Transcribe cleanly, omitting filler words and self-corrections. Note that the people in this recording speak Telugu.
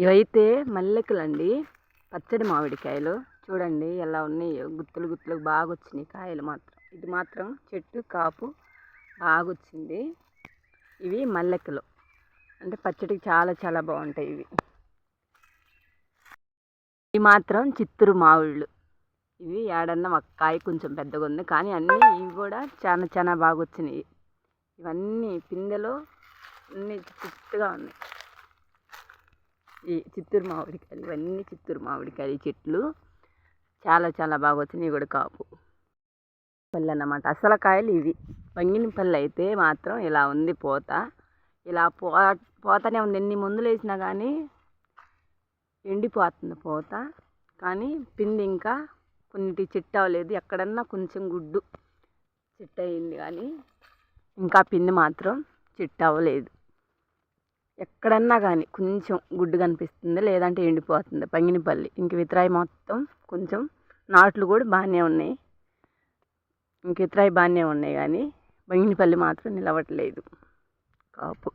ఇవైతే మల్లెకులండి, పచ్చడి మామిడికాయలు. చూడండి ఎలా ఉన్నాయో, గుత్తులు గుత్తులు బాగా వచ్చినాయి కాయలు మాత్రం. ఇది మాత్రం చెట్టు కాపు బాగా వచ్చింది. ఇవి మల్లెకులు, అంటే పచ్చడికి చాలా చాలా బాగుంటాయి ఇవి. ఇవి మాత్రం చిత్తూరు మామిళ్ళు. ఇవి ఏడన్నా ఒక కాయ కొంచెం పెద్దగా ఉంది, కానీ అన్నీ ఇవి కూడా చాలా చాలా బాగా వచ్చినాయి. ఇవన్నీ పిందెలో అన్నీ చిట్టుగా ఉన్నాయి. ఈ చిత్తూరు మామిడికాయలు, ఇవన్నీ చిత్తూరు మామిడికాయలు చెట్లు చాలా చాలా బాగా వచ్చినాయి కూడా కాపు. పళ్ళు అన్నమాట అసలు కాయలు ఇవి. బంగినపల్లి అయితే మాత్రం ఇలా ఉంది పూత, ఇలా పోతనే ఉంది. ఎన్ని మందులు వేసినా కానీ ఎండిపోతుంది పూత, కానీ పిండి ఇంకా కొన్నిటి చెట్టు అవ్వలేదు. ఎక్కడన్నా కొంచెం గుడ్డు చెట్టు అయింది, కానీ ఇంకా పిండి మాత్రం చెట్టు అవ్వలేదు. ఎక్కడన్నా కానీ కొంచెం గుడ్డు కనిపిస్తుంది, లేదంటే ఎండిపోతుంది బంగినపల్లి. ఇంక విత్రాయి మొత్తం కొంచెం నాట్లు కూడా బాగానే ఉన్నాయి, ఇంక విత్రాయి బాగానే ఉన్నాయి, కానీ బంగినపల్లి మాత్రం నిలవట్లేదు కాపు.